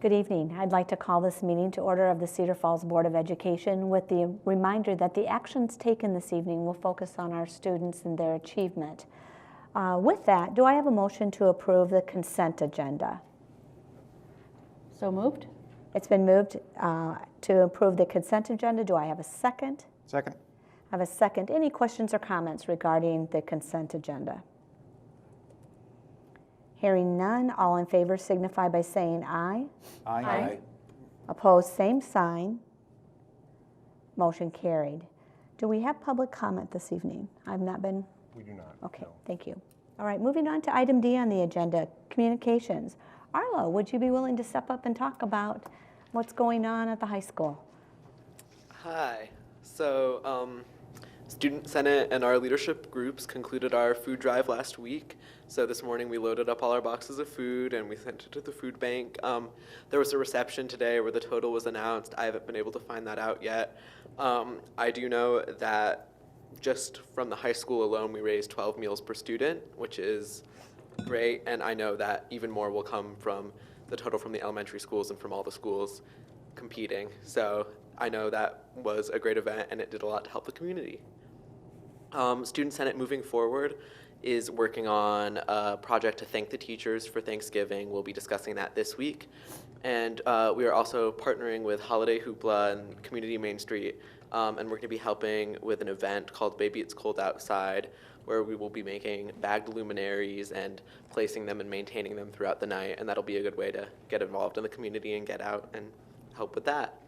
Good evening. I'd like to call this meeting to order of the Cedar Falls Board of Education with the reminder that the actions taken this evening will focus on our students and their achievement. With that, do I have a motion to approve the consent agenda? So moved. It's been moved to approve the consent agenda. Do I have a second? Second. I have a second. Any questions or comments regarding the consent agenda? Hearing none, all in favor signify by saying aye. Aye. Aye. Opposed, same sign. Motion carried. Do we have public comment this evening? I've not been. We do not. Okay, no. thank you. All right, moving on to item D on the agenda, communications. Arlo, would you be willing to step up and talk about what's going on at the high school? Hi. So, Student Senate and our leadership groups concluded our food drive last week. So this morning we loaded up all our boxes of food and we sent it to the food bank. There was a reception today where the total was announced. I haven't been able to find that out yet. I do know that just from the high school alone, we raised 12 meals per student, which is great. And I know that even more will come from the total from the elementary schools and from all the schools competing. So I know that was a great event and it did a lot to help the community. Student Senate moving forward is working on a project to thank the teachers for Thanksgiving. We'll be discussing that this week. And we are also partnering with Holiday Hoopla and Community Main Street, and we're going to be helping with an event called Baby It's Cold Outside, where we will be making bagged luminaries and placing them and maintaining them throughout the night, and that'll be a good way to get involved in the community and get out and help with that.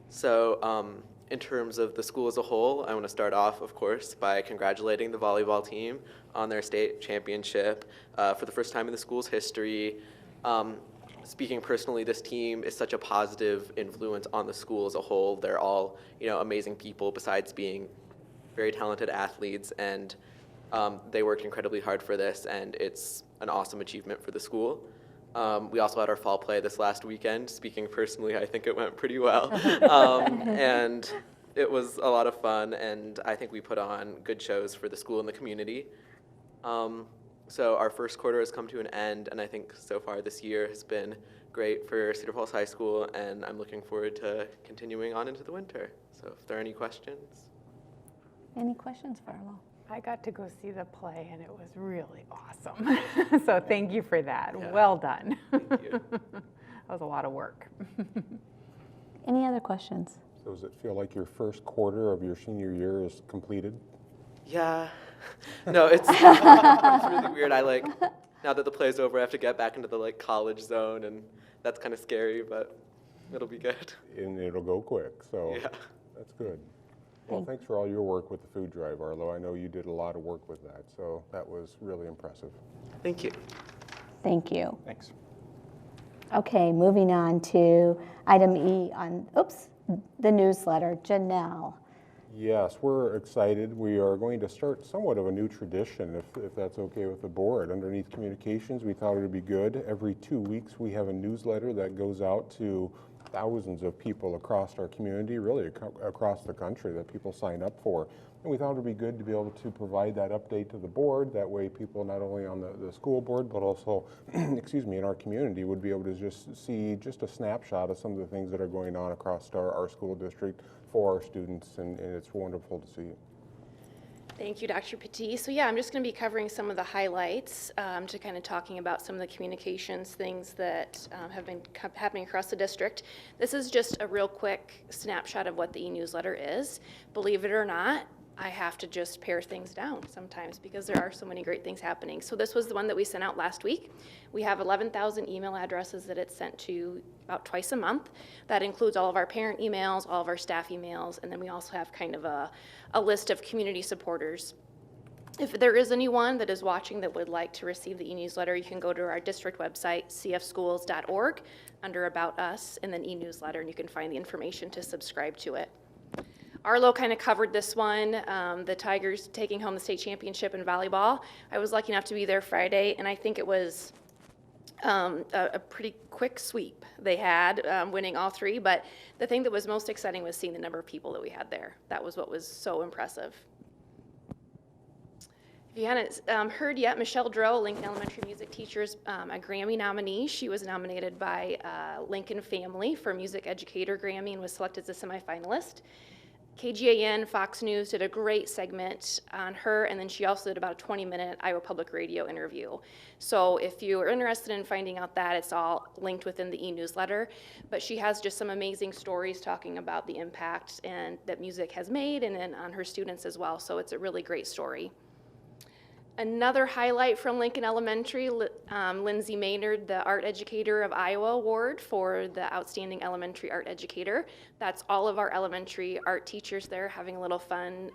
So in terms of the school as a whole, I want to start off, of course, by congratulating the volleyball team on their state championship for the first time in the school's history. Speaking personally, this team is such a positive influence on the school as a whole. They're all, amazing people besides being very talented athletes, and they worked incredibly hard for this, and it's an awesome achievement for the school. We also had our fall play this last weekend. Speaking personally, I think it went pretty well. And it was a lot of fun, and I think we put on good shows for the school and the community. So our first quarter has come to an end, and I think so far this year has been great for Cedar Falls High School, and I'm looking forward to continuing on into the winter. So if there are any questions. Any questions for Arlo? I got to go see the play and it was really awesome. So thank you for that. Yeah. Well done. Thank you. That was a lot of work. Any other questions? So does it feel like your first quarter of your senior year is completed? Yeah. No, it's really weird. Now that the play's over, I have to get back into the college zone, and that's kind of scary, but it'll be good. And it'll go quick, so Yeah. that's good. Well, thanks for all your work with the food drive, Arlo. I know you did a lot of work with that, so that was really impressive. Thank you. Thank you. Thanks. Okay, moving on to item E on, the newsletter. Janelle. Yes, we're excited. We are going to start somewhat of a new tradition, if that's okay with the board. Underneath communications, we thought it would be good. Every 2 weeks, we have a newsletter that goes out to thousands of people across our community, really across the country, that people sign up for. And we thought it would be good to be able to provide that update to the board. That way people not only on the school board, but also, in our community would be able to just see just a snapshot of some of the things that are going on across our school district for our students, and it's wonderful to see it. Thank you, Dr. Petit. So yeah, I'm just going to be covering some of the highlights to kind of talking about some of the communications things that have been happening across the district. This is just a real quick snapshot of what the e-newsletter is. Believe it or not, I have to just pare things down sometimes because there are so many great things happening. So this was the one that we sent out last week. We have 11,000 email addresses that it's sent to about twice a month. That includes all of our parent emails, all of our staff emails, and then we also have kind of a list of community supporters. If there is anyone that is watching that would like to receive the e-newsletter, you can go to our district website, cfschools.org, under About Us, and then e-newsletter, and you can find the information to subscribe to it. Arlo kind of covered this one, the Tigers taking home the state championship in volleyball. I was lucky enough to be there Friday, and I think it was a pretty quick sweep they had, winning all three. But the thing that was most exciting was seeing the number of people that we had there. That was what was so impressive. If you hadn't heard yet, Michelle Drow, Lincoln Elementary music teacher, is a Grammy nominee. She was nominated by Lincoln Family for Music Educator Grammy and was selected as a semifinalist. KGAN, Fox News did a great segment on her, and then she also did about a 20-minute Iowa Public Radio interview. So if you are interested in finding out that, it's all linked within the e-newsletter. But she has just some amazing stories talking about the impact and that music has made, and then on her students as well. So it's a really great story. Another highlight from Lincoln Elementary, Lindsay Maynard, the Art Educator of Iowa Award for the Outstanding Elementary Art Educator. That's all of our elementary art teachers there having a little fun,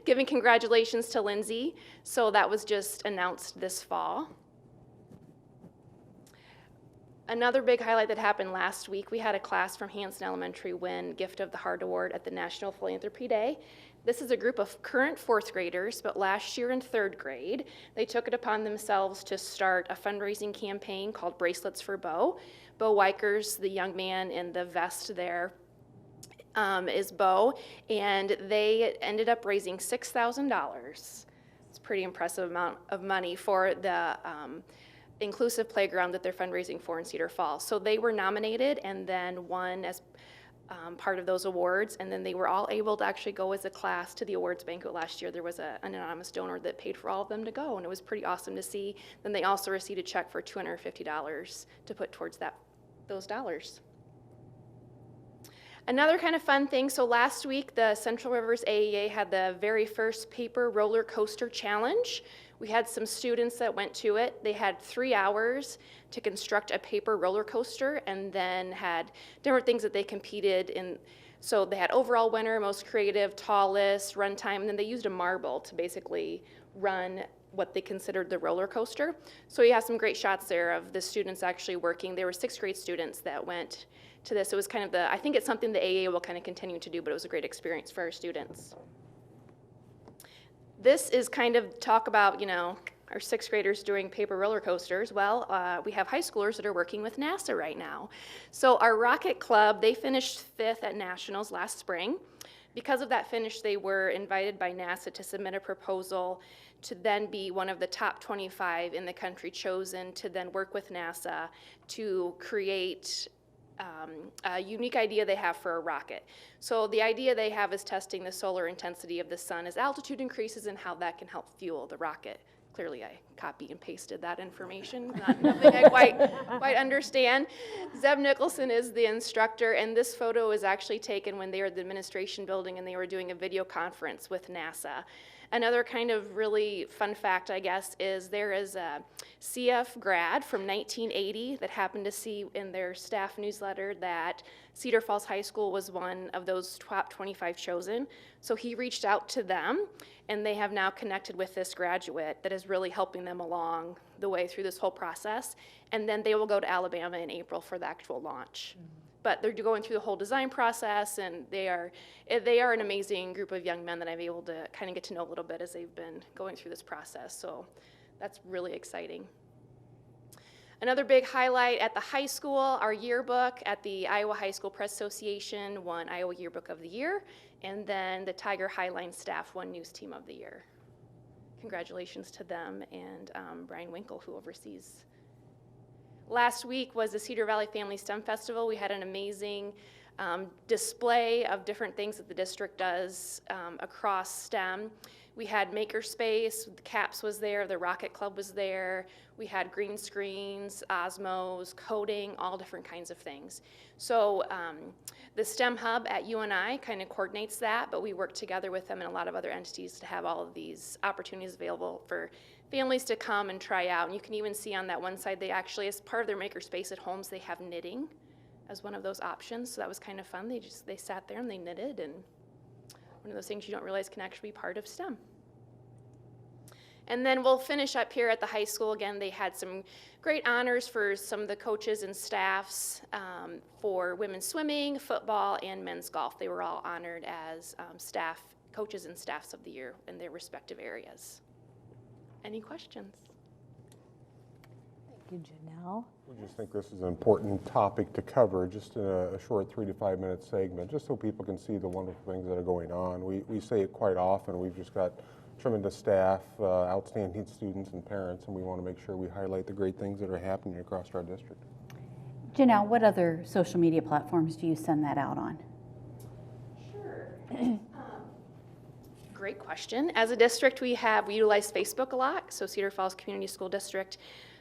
giving congratulations to Lindsay. So that was just announced this fall. Another big highlight that happened last week, we had a class from Hanson Elementary win Gift of the Heart Award at the National Philanthropy Day. This is a group of current fourth graders, but last year in third grade, they took it upon themselves to start a fundraising campaign called Bracelets for Bo. Bo Weikers, the young man in the vest there, is Bo, and they ended up raising $6,000. It's a pretty impressive amount of money for the inclusive playground that they're fundraising for in Cedar Falls. So they were nominated and then won as part of those awards, and then they were all able to actually go as a class to the awards banquet last year. There was an anonymous donor that paid for all of them to go, and it was pretty awesome to see. Then they also received a check for $250 to put towards those dollars. Another kind of fun thing, so last week the Central Rivers AEA had the very first paper roller coaster challenge. We had some students that went to it. They had 3 hours to construct a paper roller coaster and then had different things that they competed in. So they had overall winner, most creative, tallest, run time, and then they used a marble to basically run what they considered the roller coaster. So you have some great shots there of the students actually working. There were 6th grade students that went to this. It was kind of I think it's something the AEA will kind of continue to do, but it was a great experience for our students. This is kind of talk about, our 6th graders doing paper roller coasters. Well, we have high schoolers that are working with NASA right now. So our Rocket Club, they finished 5th at Nationals last spring. Because of that finish, they were invited by NASA to submit a proposal to then be one of the top 25 in the country chosen to then work with NASA to create a unique idea they have for a rocket. So the idea they have is testing the solar intensity of the sun as altitude increases and how that can help fuel the rocket. Clearly I copied and pasted that information, nothing I quite understand. Zeb Nicholson is the instructor, and this photo is actually taken when they were at the administration building and they were doing a video conference with NASA. Another kind of really fun fact, I guess, is there is a CF grad from 1980 that happened to see in their staff newsletter that Cedar Falls High School was one of those top 25 chosen. So he reached out to them, and they have now connected with this graduate that is really helping them along the way through this whole process. And then they will go to Alabama in April for the actual launch. Mm-hmm. But they're going through the whole design process, and they are an amazing group of young men that I'm able to kind of get to know a little bit as they've been going through this process. So that's really exciting. Another big highlight at the high school, our yearbook at the Iowa High School Press Association won Iowa Yearbook of the Year, and then the Tiger Highline staff won News Team of the Year. Congratulations to them and Brian Winkle, who oversees. Last week was the Cedar Valley Family STEM Festival. We had an amazing display of different things that the district does across STEM. We had Makerspace, the CAPS was there, the Rocket Club was there. We had green screens, Osmos, coding, all different kinds of things. So the STEM Hub at UNI kind of coordinates that, but we work together with them and a lot of other entities to have all of these opportunities available for families to come and try out. And you can even see on that one side, they actually, as part of their Makerspace at homes, they have knitting as one of those options. So that was kind of fun. They sat there and they knitted, and one of those things you don't realize can actually be part of STEM. And then we'll finish up here at the high school. Again, they had some great honors for some of the coaches and staffs for women's swimming, football, and men's golf. They were all honored as coaches and staffs of the year in their respective areas. Any questions? Thank you, Janelle. We just think this is an important topic to cover just in a short 3 to 5 minute segment, just so people can see the wonderful things that are going on. We say it quite often. We've just got tremendous staff, outstanding students and parents, and we want to make sure we highlight the great things that are happening across our district. Janelle, what other social media platforms do you send that out on? Sure. Great question. As a district, we utilize Facebook a lot. So Cedar Falls Community School District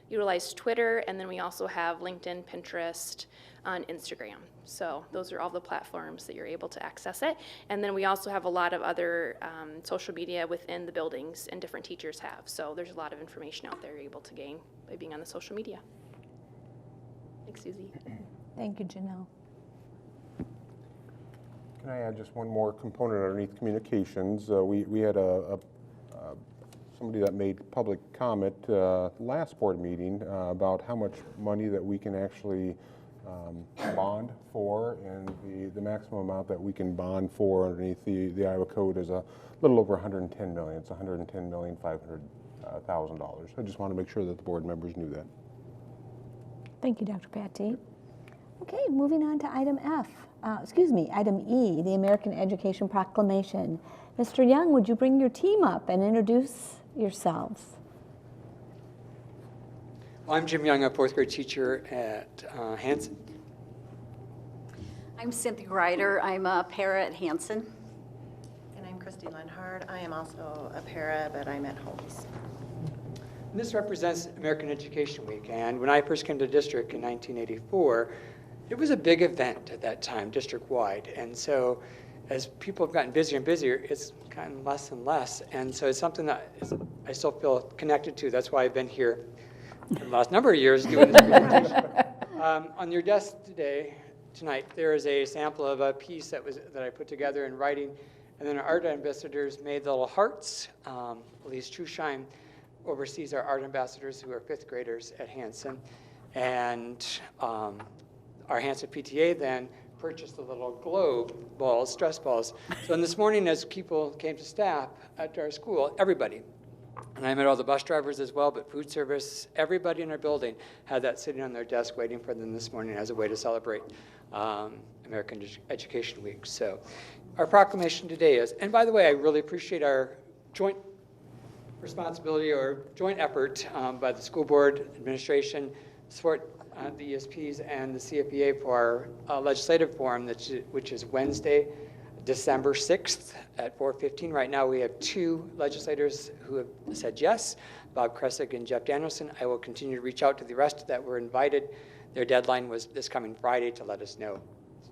utilize Twitter, and then we also have LinkedIn, Pinterest, on Instagram. So those are all the platforms that you're able to access it. And then we also have a lot of other social media within the buildings, and different teachers have. So there's a lot of information out there you're able to gain by being on the social media. Thanks, Susie. Thank you, Janelle. Can I add just one more component underneath communications? We had somebody that made public comment last board meeting about how much money that we can actually bond for, and the maximum amount that we can bond for underneath the Iowa Code is a little over $110 million. It's $110,500,000. I just want to make sure that the board members knew that. Thank you, Dr. Patty. Okay, moving on to item item E, the American Education Proclamation. Mr. Young, would you bring your team up and introduce yourselves? Well, I'm Jim Young, a fourth grade teacher at Hanson. I'm Cynthia Ryder. I'm a para at Hanson. And I'm Christy Lenhard. I am also a para, but I'm at Holmes. And this represents American Education Week, and when I first came to the district in 1984, it was a big event at that time, district-wide, and so as people have gotten busier and busier, it's gotten less and less, and so it's something that I still feel connected to. That's why I've been here for the last number of years doing this presentation. On your desk tonight, there is a sample of a piece that I put together in writing, and then our art ambassadors made the little hearts. Elise Trusheim oversees our art ambassadors, who are fifth graders at Hanson, and our Hanson PTA then purchased the little globe balls, stress balls. So this morning, as people came to staff at our school, everybody, and I met all the bus drivers as well, but food service, everybody in our building had that sitting on their desk waiting for them this morning as a way to celebrate American Education Week. So our proclamation today is, and by the way, I really appreciate our joint responsibility or joint effort by the school board administration, support the ESPs and the CFEA for our legislative forum, which is Wednesday, December 6th at 4:15. Right now we have 2 legislators who have said yes, Bob Kressig and Jeff Danielson. I will continue to reach out to the rest that were invited. Their deadline was this coming Friday to let us know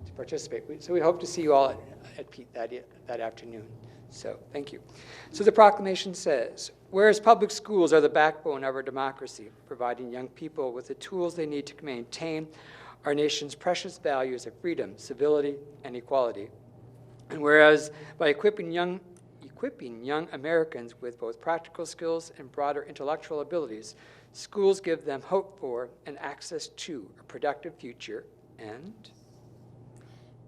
to participate. So we hope to see you all at Pete that afternoon. So thank you. So the proclamation says, whereas public schools are the backbone of our democracy, providing young people with the tools they need to maintain our nation's precious values of freedom, civility, and equality. And whereas by equipping young Americans with both practical skills and broader intellectual abilities, schools give them hope for and access to a productive future. And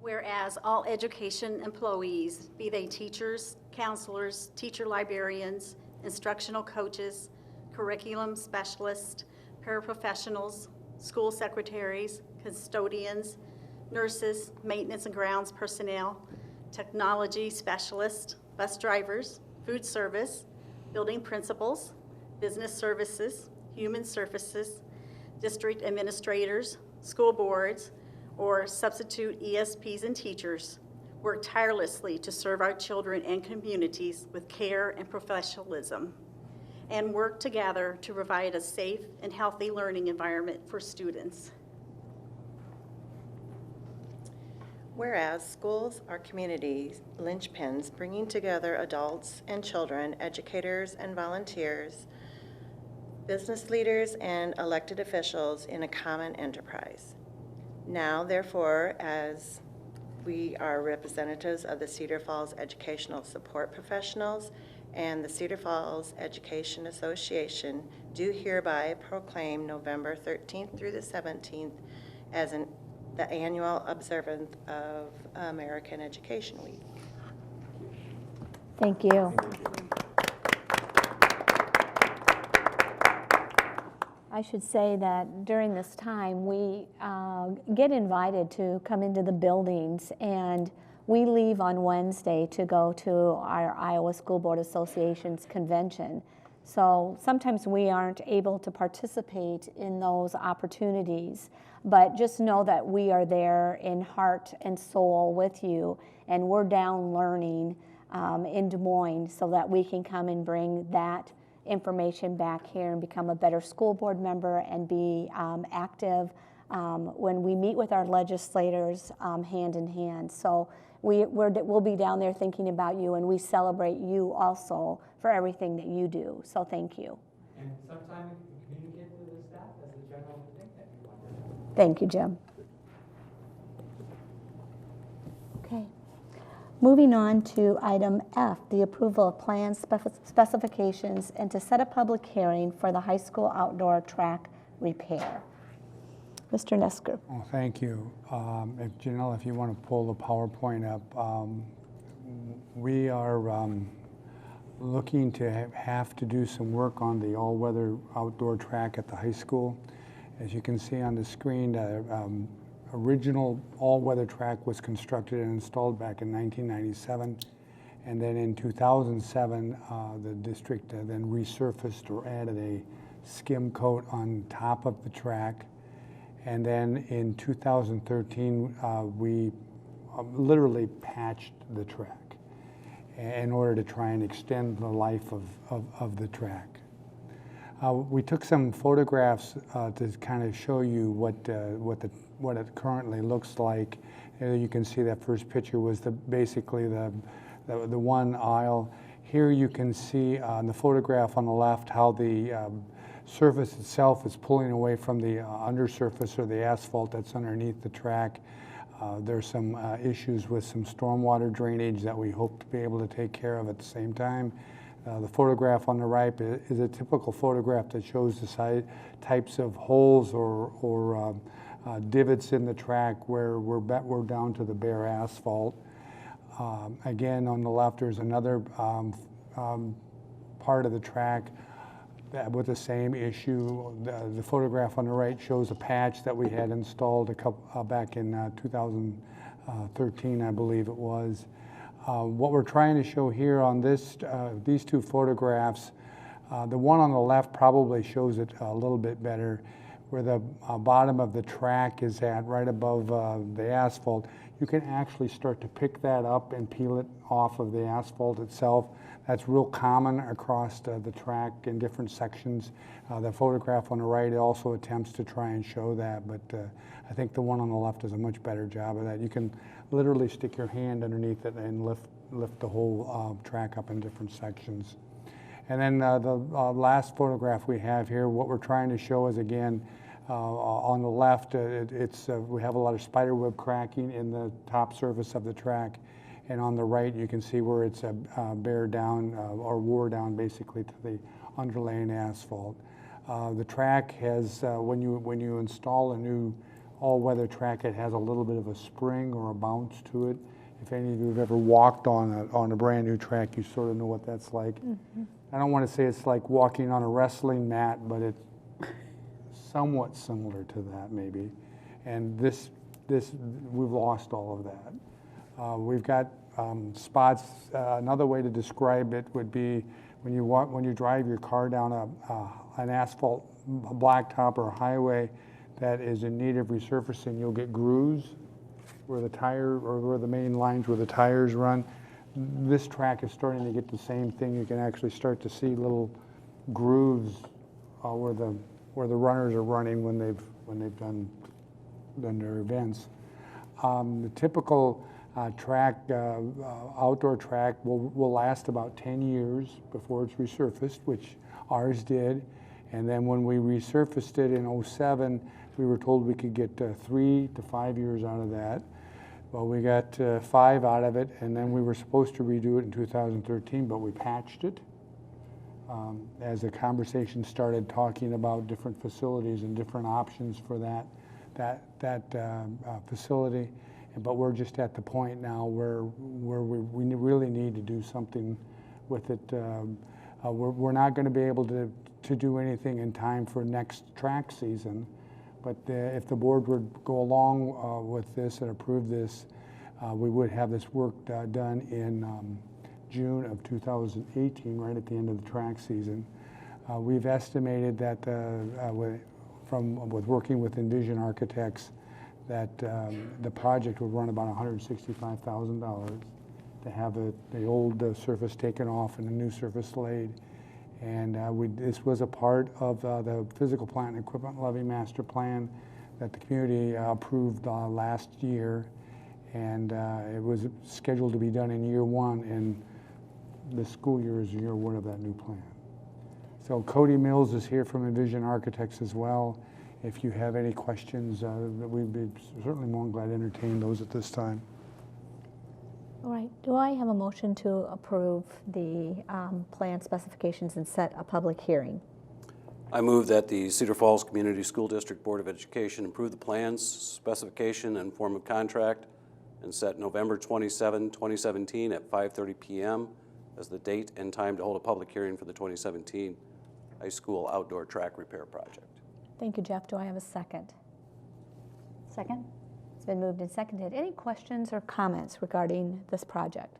Whereas all education employees, be they teachers, counselors, teacher librarians, instructional coaches, curriculum specialists, paraprofessionals, school secretaries, custodians, nurses, maintenance and grounds personnel, technology specialists, bus drivers, food service, building principals, business services, human services, district administrators, school boards, or substitute ESPs and teachers work tirelessly to serve our children and communities with care and professionalism, and work together to provide a safe and healthy learning environment for students. Whereas schools are community linchpins bringing together adults and children, educators and volunteers, business leaders and elected officials in a common enterprise. Now, therefore, as we are representatives of the Cedar Falls Educational Support Professionals and the Cedar Falls Education Association, do hereby proclaim November 13th through the 17th as the annual observance of American Education Week. Thank you. I should say that during this time, we get invited to come into the buildings, and We leave on Wednesday to go to our Iowa School Board Association's convention. So sometimes we aren't able to participate in those opportunities, but just know that we are there in heart and soul with you, and we're down learning in Des Moines so that we can come and bring that information back here and become a better school board member and be active when we meet with our legislators hand in hand. So we'll be down there thinking about you, and we celebrate you also for everything that you do. So thank you. And sometime you can communicate to the staff as a general thing that you want to do. Thank you, Jim. Okay. Moving on to item F, the approval of plans, specifications, and to set a public hearing for the high school outdoor track repair. Mr. Nesker. Oh, thank you. If Janelle, if you want to pull the PowerPoint up, we are looking to have to do some work on the all-weather outdoor track at the high school. As you can see on the screen, original all-weather track was constructed and installed back in 1997, and then in 2007 the district then resurfaced or added a skim coat on top of the track, and then in 2013 we literally patched the track in order to try and extend the life of the track. We took some photographs to kind of show you what it currently looks like. You can see that first picture was basically the one aisle. Here you can see on the photograph on the left how the surface itself is pulling away from the undersurface or the asphalt that's underneath the track. There's some issues with some stormwater drainage that we hope to be able to take care of at the same time. The photograph on the right is a typical photograph that shows the types of holes or divots in the track where we're down to the bare asphalt. Again, on the left, there's another part of the track with the same issue. The photograph on the right shows a patch that we had installed back in 2013, I believe it was. What we're trying to show here on these two photographs, the one on the left probably shows it a little bit better, where the bottom of the track is at right above the asphalt. You can actually start to pick that up and peel it off of the asphalt itself. That's real common across the track in different sections. The photograph on the right also attempts to try and show that, but I think the one on the left does a much better job of that. You can literally stick your hand underneath it and lift the whole track up in different sections. And then the last photograph we have here, what we're trying to show is, again, on the left, we have a lot of spiderweb cracking in the top surface of the track. And on the right, you can see where it's bare down or wore down basically to the underlaying asphalt. The track has, when you install a new all-weather track, it has a little bit of a spring or a bounce to it. If any of you have ever walked on a brand new track, you sort of know what that's like. Mm-hmm. I don't want to say it's like walking on a wrestling mat, but it's somewhat similar to that maybe. And this we've lost all of that. We've got spots. Another way to describe it would be when you drive your car down an asphalt blacktop or a highway that is in need of resurfacing, you'll get grooves where the tire or where the main lines where the tires run. This track is starting to get the same thing. You can actually start to see little grooves where the runners are running when they've done their events. The typical track, outdoor track, will last about 10 years before it's resurfaced, which ours did. And then when we resurfaced it in 2007, we were told we could get 3 to 5 years out of that. Well, we got 5 out of it, and then we were supposed to redo it in 2013, but we patched it. As the conversation started talking about different facilities and different options for that facility, but we're just at the point now where we really need to do something with it. We're not going to be able to do anything in time for next track season, but if the board would go along with this and approve this, We would have this work done in June of 2018, right at the end of the track season. We've estimated that with working with Envision Architects, that the project would run about $165,000 to have the old surface taken off and a new surface laid. And this was a part of the physical plant and equipment levy master plan that the community approved last year. And it was scheduled to be done in year one, and the school year is year one of that new plan. So Cody Mills is here from Envision Architects as well. If you have any questions, we'd be certainly more than glad to entertain those at this time. All right, do I have a motion to approve the plan specifications and set a public hearing? I move that the Cedar Falls Community School District Board of Education approve the plans, specification, and form of contract, and set November 27, 2017 at 5:30 p.m. as the date and time to hold a public hearing for the 2017 high school outdoor track repair project. Thank you, Jeff. Do I have a second? Second? It's been moved and seconded. Any questions or comments regarding this project?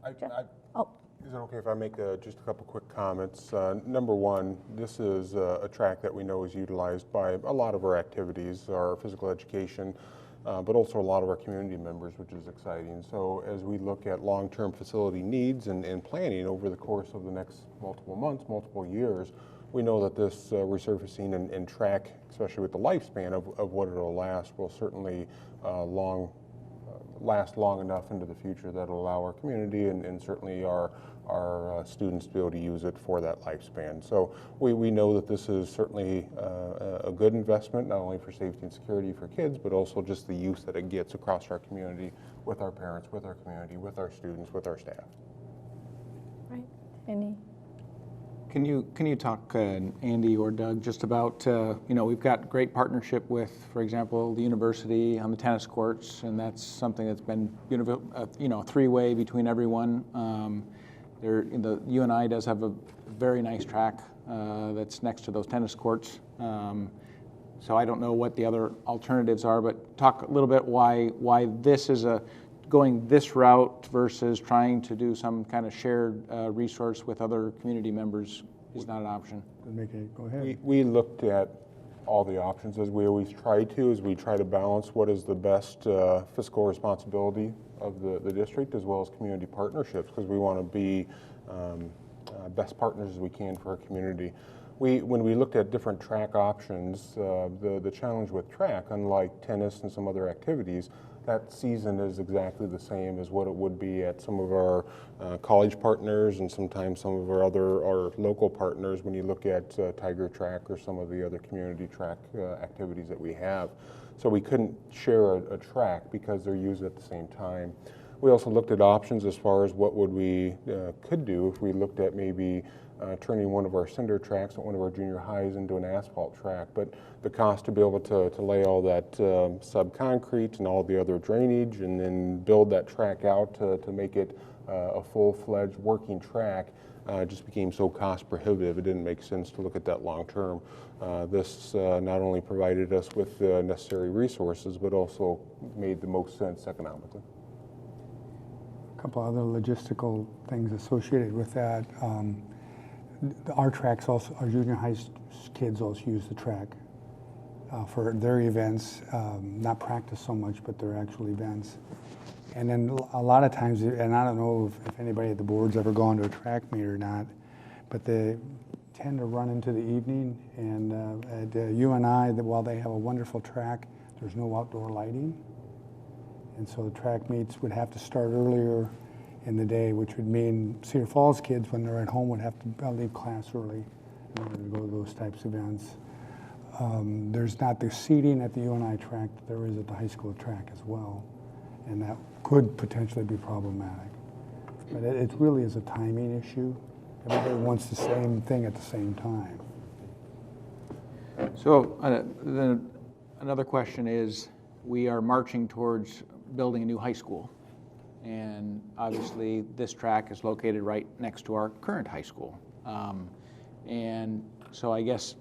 Oh, Is it okay if I make just a couple quick comments? Number one, this is a track that we know is utilized by a lot of our activities, our physical education, but also a lot of our community members, which is exciting. So as we look at long-term facility needs and planning over the course of the next multiple months, multiple years, we know that this resurfacing and track, especially with the lifespan of what it'll last, will certainly last long enough into the future that will allow our community and certainly our students to be able to use it for that lifespan. So we know that this is certainly a good investment, not only for safety and security for kids, but also just the use that it gets across our community with our parents, with our community, with our students, with our staff. right. Any? Can you talk, Andy or Doug, just about, we've got great partnership with, for example, the university on the tennis courts, and that's something that's been, three-way between everyone. The UNI does have a very nice track that's next to those tennis courts. So I don't know what the other alternatives are, but talk a little bit why this is going this route versus trying to do some kind of shared resource with other community members is not an option. Go ahead. We looked at all the options, as we always try to, as we try to balance what is the best fiscal responsibility of the district as well as community partnerships, because we want to be best partners as we can for our community. When we looked at different track options, the challenge with track, unlike tennis and some other activities, that season is exactly the same as what it would be at some of our college partners and sometimes some of our local partners when you look at Tiger Track or some of the other community track activities that we have. So we couldn't share a track because they're used at the same time. We also looked at options as far as what would we could do if we looked at maybe turning one of our cinder tracks at one of our junior highs into an asphalt track. But the cost to be able to lay all that sub-concrete and all the other drainage and then build that track out to make it a full-fledged working track just became so cost prohibitive. It didn't make sense to look at that long term. This not only provided us with the necessary resources, but also made the most sense economically. A couple other logistical things associated with that. Our tracks also, our junior high kids also use the track for their events, not practice so much, but their actual events. And then a lot of times, and I don't know if anybody at the board's ever gone to a track meet or not, but they tend to run into the evening. And at UNI, while they have a wonderful track, there's no outdoor lighting. And so the track meets would have to start earlier in the day, which would mean Cedar Falls kids, when they're at home, would have to leave class early in order to go to those types of events. There's not the seating at the UNI track that there is at the high school track as well, and that could potentially be problematic. But it really is a timing issue. Everybody wants the same thing at the same time. So then another question is, we are marching towards building a new high school. And obviously, this track is located right next to our current high school. And so I guess,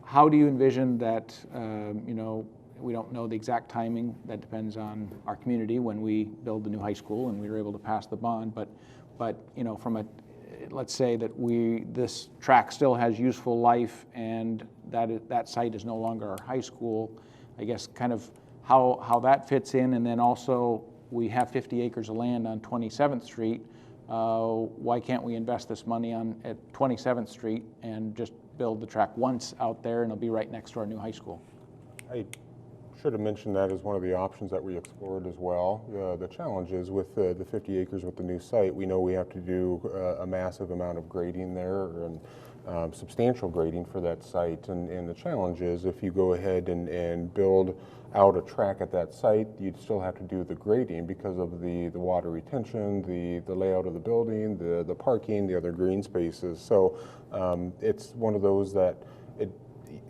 how do you envision that, We don't know the exact timing. That depends on our community when we build the new high school and we were able to pass the bond. But you know, let's say that this track still has useful life and that site is no longer our high school. I guess kind of how that fits in, and then also we have 50 acres of land on 27th Street. Why can't we invest this money at 27th Street and just build the track once out there, and it'll be right next to our new high school? I should have mentioned that as one of the options that we explored as well. The challenge is with the 50 acres with the new site, we know we have to do a massive amount of grading there and substantial grading for that site. And the challenge is if you go ahead and build out a track at that site, you'd still have to do the grading because of the water retention, the layout of the building, the parking, the other green spaces. So it's one of those that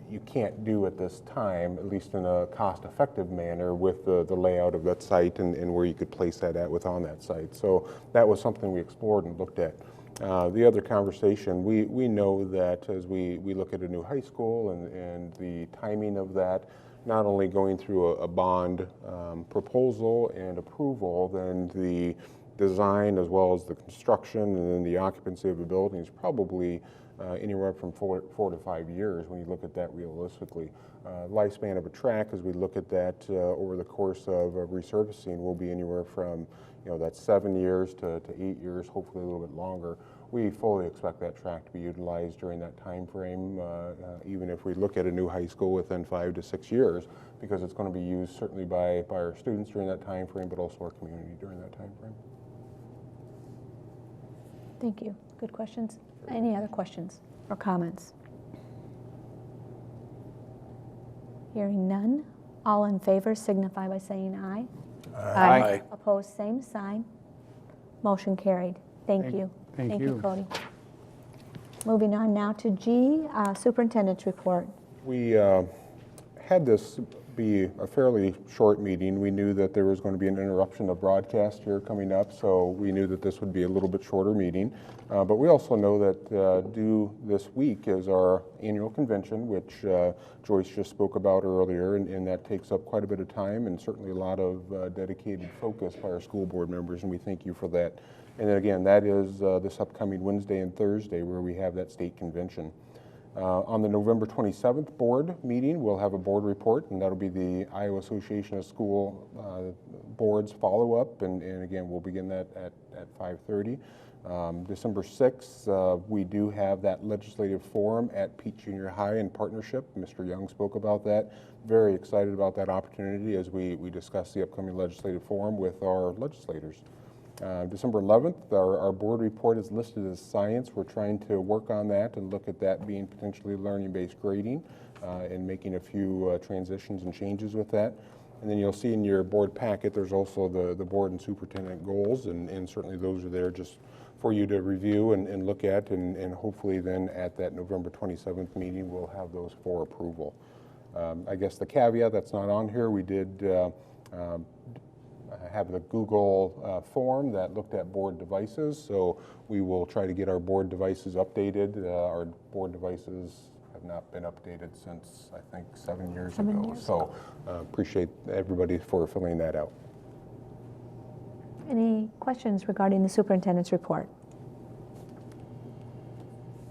you can't do at this time, at least in a cost-effective manner, with the layout of that site and where you could place that at on that site. So that was something we explored and looked at. The other conversation, we know that as we look at a new high school and the timing of that, not only going through a bond proposal and approval, then the design as well as the construction and then the occupancy of the building is probably anywhere from 4 to 5 years when you look at that realistically. Lifespan of a track, as we look at that over the course of resurfacing, will be anywhere from that's 7 years to 8 years, hopefully a little bit longer. We fully expect that track to be utilized during that time frame, even if we look at a new high school within 5 to 6 years, because it's going to be used certainly by our students during that time frame, but also our community during that time frame. Thank you. Good questions. Any other questions or comments? Hearing none. All in favor signify by saying aye. Aye. Opposed, same sign. Motion carried. Thank you. Thank you. Cody. Moving on now to G, Superintendent's Report. We had this be a fairly short meeting. We knew that there was going to be an interruption of broadcast here coming up, so we knew that this would be a little bit shorter meeting. But we also know that due this week is our annual convention, which Joyce just spoke about earlier, and that takes up quite a bit of time and certainly a lot of dedicated focus by our school board members, and we thank you for that. And then again, that is this upcoming Wednesday and Thursday where we have that state convention. On the November 27th board meeting, we'll have a board report, and that'll be the Iowa Association of School Boards follow-up, and again, we'll begin that at 5:30. December 6th, we do have that legislative forum at Peach Junior High in partnership. Mr. Young spoke about that. Very excited about that opportunity as we discuss the upcoming legislative forum with our legislators. December 11th, our board report is listed as science. We're trying to work on that and look at that being potentially learning-based grading and making a few transitions and changes with that. And then you'll see in your board packet, there's also the board and superintendent goals, and certainly those are there just for you to review and look at, and hopefully then at that November 27th meeting, we'll have those for approval. I guess the caveat that's not on here, we did have the Google form that looked at board devices, so we will try to get our board devices updated. Our board devices have not been updated since, I think, 7 years ago. So appreciate everybody for filling that out. Any questions regarding the superintendent's report?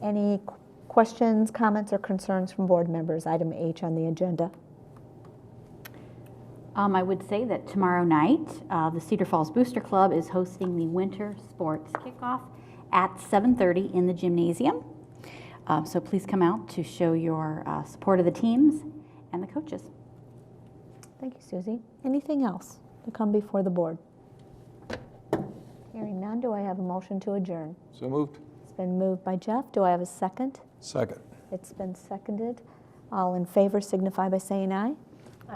Any questions, comments, or concerns from board members? Item H on the agenda. I would say that tomorrow night, the Cedar Falls Booster Club is hosting the winter sports kickoff at 7:30 in the gymnasium. So please come out to show your support of the teams and the coaches. Thank you, Susie. Anything else to come before the board? Hearing none, do I have a motion to adjourn? So moved. It's been moved by Jeff. Do I have a second? Second. It's been seconded. All in favor signify by saying aye.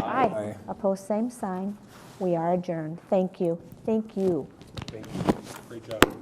Aye. Opposed, same sign. We are adjourned. Thank you. Thank you. Thank you. Great job.